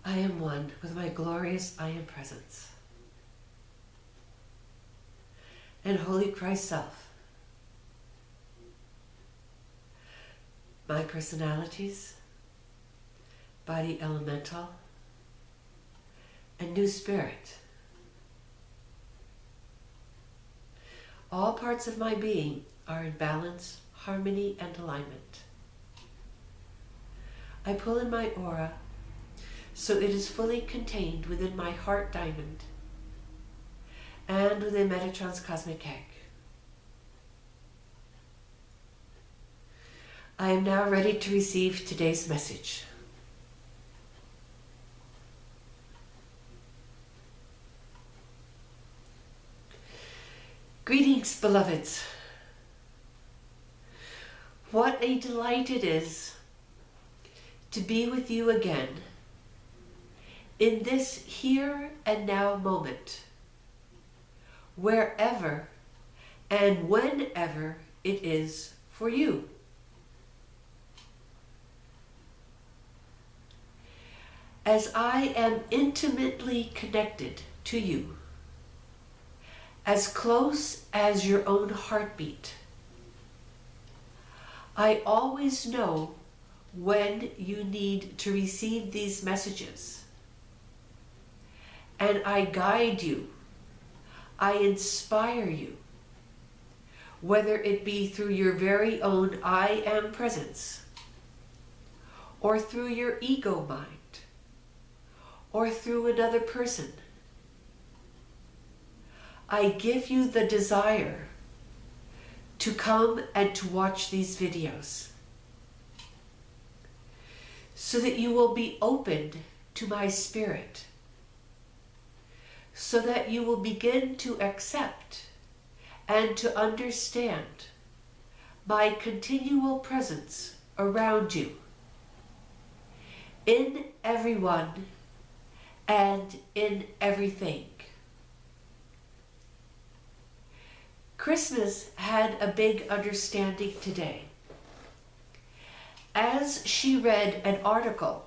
I am one with my glorious I Am Presence and Holy Christ Self. My personalities, body elemental, and new spirit. All parts of my being are in balance, harmony, and alignment. I pull in my aura so it is fully contained within my heart diamond and within Metatron's cosmic egg. I am now ready to receive today's message. Greetings, beloveds. What a delight it is to be with you again in this here and now moment, wherever and whenever it is for you. As I am intimately connected to you, as close as your own heartbeat, I always know when you need to receive these messages. And I guide you, I inspire you, whether it be through your very own I Am Presence, or through your ego mind, or through another person. I give you the desire to come and to watch these videos so that you will be opened to my spirit, so that you will begin to accept and to understand my continual presence around you, in everyone and in everything. Christmas had a big understanding today, as she read an article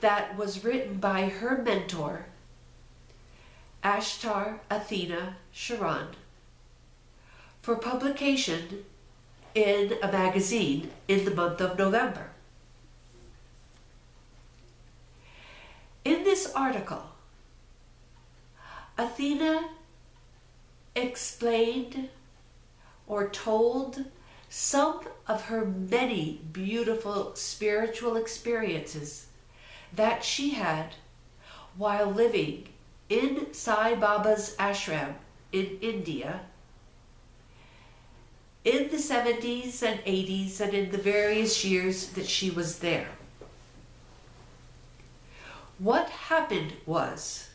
that was written by her mentor, Ashtar-Athena Sheran, for publication in a magazine in the month of November. In this article, Athena explained or told some of her many beautiful spiritual experiences that she had while living in Sai Baba's ashram in India in the 70s and 80s and in the various years that she was there. What happened was,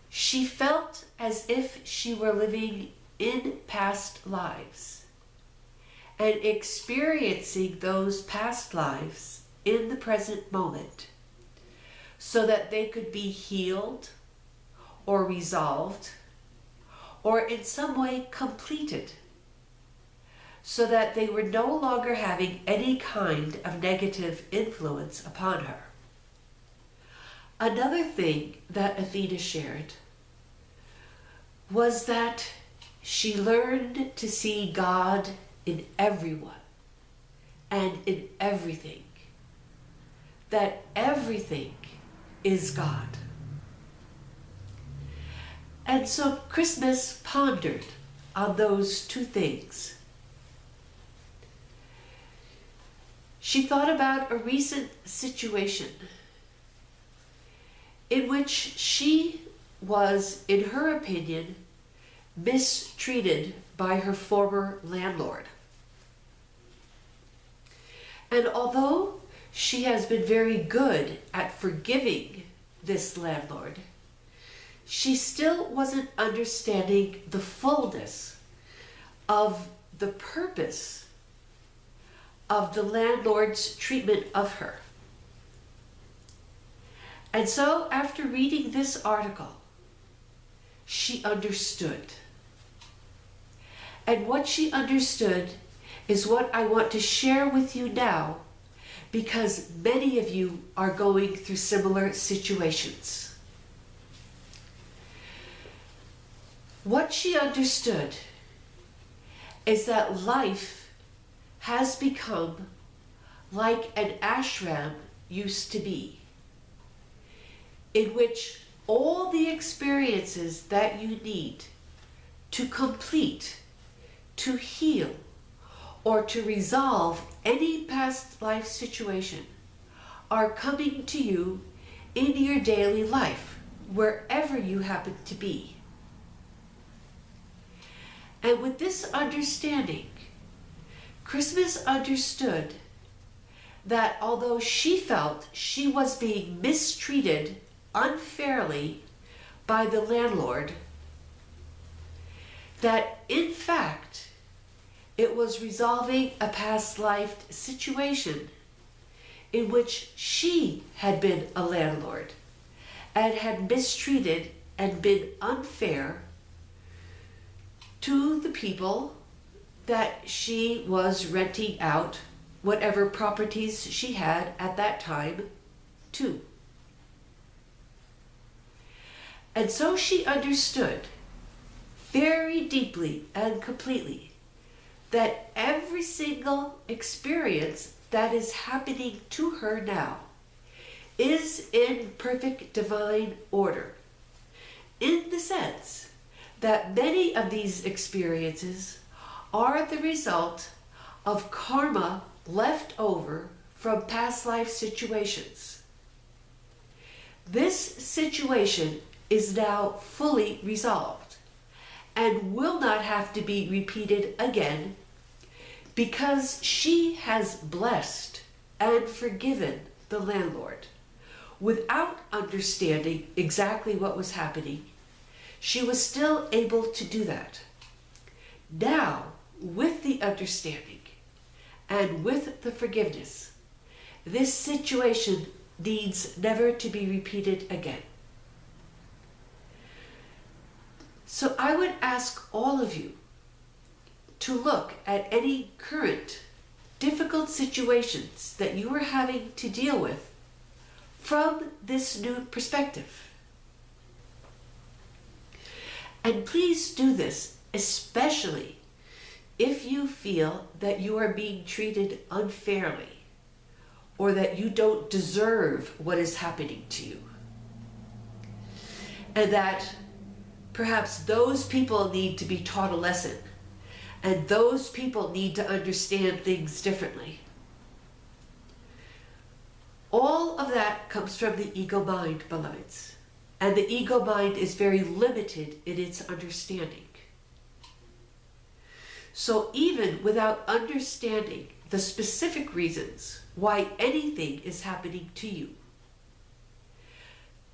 she felt as if she were living in past lives and experiencing those past lives in the present moment so that they could be healed or resolved or in some way completed so that they were no longer having any kind of negative influence upon her. Another thing that Athena shared was that she learned to see God in everyone and in everything, that everything is God. And so Christmas pondered on those two things. She thought about a recent situation in which she was, in her opinion, mistreated by her former landlord. And although she has been very good at forgiving this landlord, she still wasn't understanding the fullness of the purpose of the landlord's treatment of her. And so after reading this article, she understood. And what she understood is what I want to share with you now, because many of you are going through similar situations. What she understood is that life has become like an ashram used to be, in which all the experiences that you need to complete, to heal, or to resolve any past life situation are coming to you in your daily life, wherever you happen to be. And with this understanding, Christmas understood that although she felt she was being mistreated unfairly by the landlord, that in fact it was resolving a past life situation in which she had been a landlord and had mistreated and been unfair to the people that she was renting out whatever properties she had at that time to. And so she understood very deeply and completely that every single experience that is happening to her now is in perfect divine order, in the sense that many of these experiences are the result of karma left over from past life situations. This situation is now fully resolved and will not have to be repeated again, because she has blessed and forgiven the landlord. Without understanding exactly what was happening, she was still able to do that. Now, with the understanding and with the forgiveness, this situation needs never to be repeated again. So I would ask all of you to look at any current difficult situations that you are having to deal with from this new perspective. And please do this, especially if you feel that you are being treated unfairly or that you don't deserve what is happening to you. And that perhaps those people need to be taught a lesson, and those people need to understand things differently. All of that comes from the ego mind, beloveds. And the ego mind is very limited in its understanding. So even without understanding the specific reasons why anything is happening to you,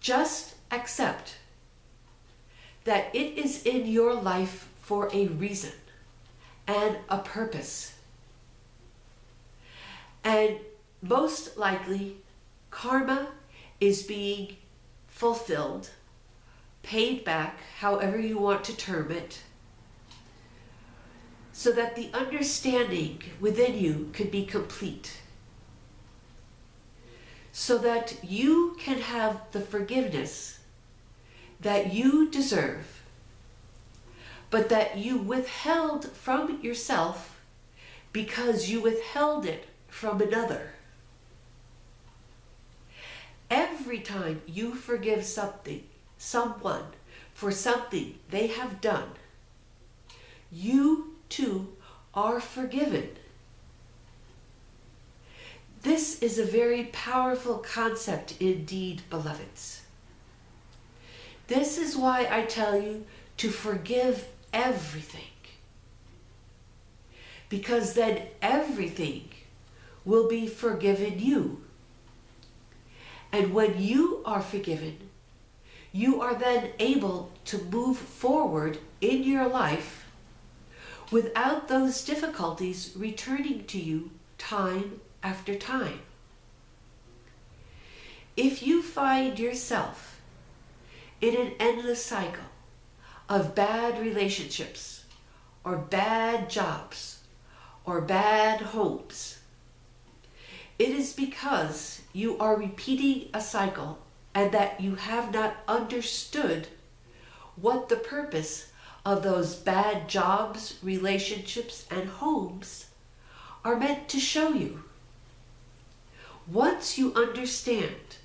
just accept that it is in your life for a reason and a purpose. And most likely, karma is being fulfilled, paid back, however you want to term it, so that the understanding within you can be complete, so that you can have the forgiveness that you deserve, but that you withheld from yourself because you withheld it from another. Every time you forgive someone for something they have done, you too are forgiven. This is a very powerful concept indeed, beloveds. This is why I tell you to forgive everything, because then everything will be forgiven you. And when you are forgiven, you are then able to move forward in your life without those difficulties returning to you time after time. If you find yourself in an endless cycle of bad relationships, or bad jobs, or bad homes, It is because you are repeating a cycle and that you have not understood what the purpose of those bad jobs, relationships, and homes are meant to show you. Once you understand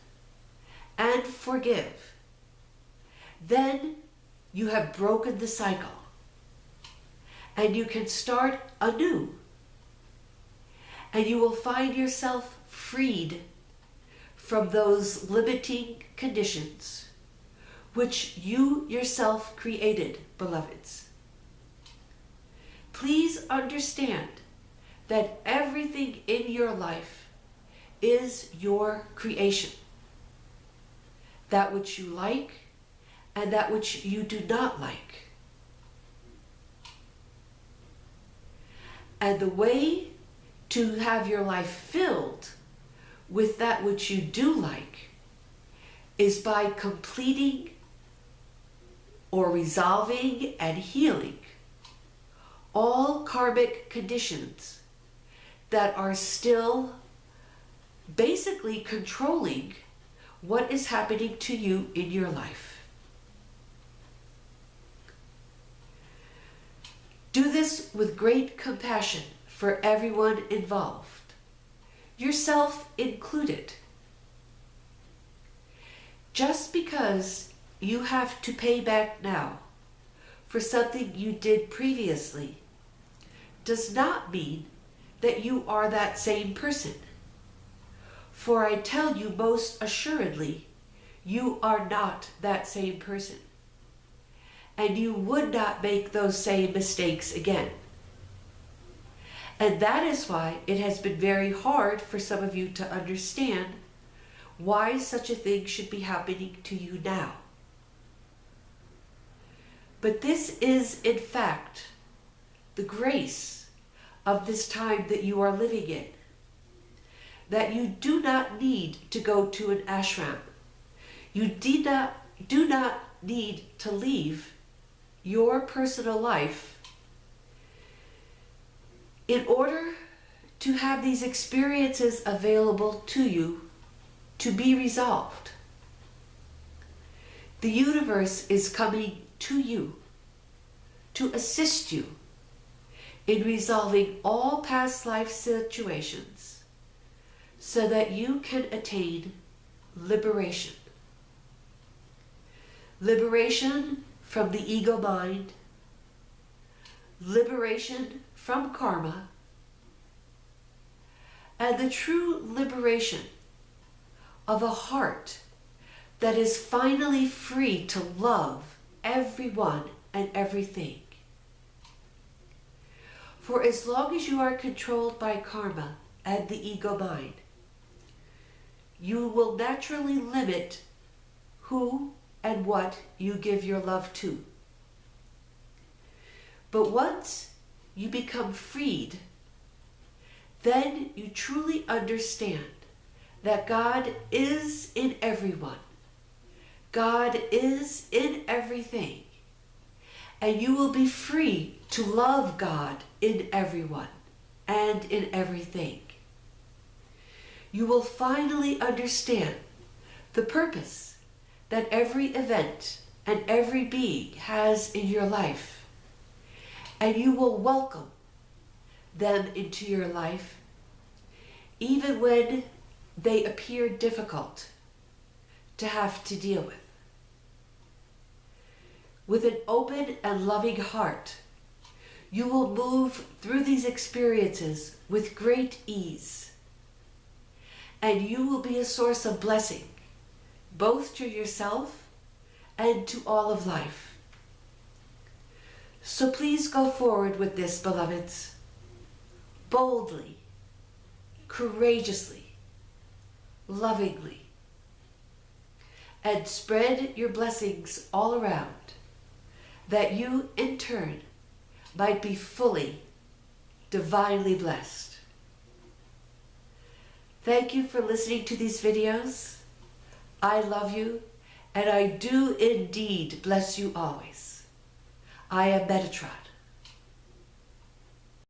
and forgive, then you have broken the cycle and you can start anew, and you will find yourself freed from those limiting conditions which you yourself created, beloveds. Please understand that everything in your life is your creation. That which you like and that which you do not like. And the way to have your life filled with that which you do like is by completing or resolving and healing all karmic conditions that are still basically controlling what is happening to you in your life. Do this with great compassion for everyone involved, yourself included. Just because you have to pay back now for something you did previously does not mean that you are that same person. For I tell you most assuredly, you are not that same person. And you would not make those same mistakes again. And that is why it has been very hard for some of you to understand why such a thing should be happening to you now. But this is, in fact, the grace of this time that you are living in. That you do not need to go to an ashram. You do not need to leave your personal life in order to have these experiences available to you to be resolved. The universe is coming to you to assist you in resolving all past life situations so that you can attain liberation. Liberation from the ego mind, liberation from karma, and the true liberation of a heart that is finally free to love everyone and everything. For as long as you are controlled by karma and the ego mind, you will naturally limit who and what you give your love to. But once you become freed, then you truly understand that God is in everyone. God is in everything. And you will be free to love God in everyone and in everything. You will finally understand the purpose that every event and every being has in your life. And you will welcome them into your life, even when they appear difficult to have to deal with. With an open and loving heart, you will move through these experiences with great ease. And you will be a source of blessing, both to yourself and to all of life. So please go forward with this, beloveds, boldly, courageously, lovingly, and spread your blessings all around, that you, in turn, might be fully, divinely blessed. Thank you for listening to these videos. I love you, and I do indeed bless you always. I am Metatron.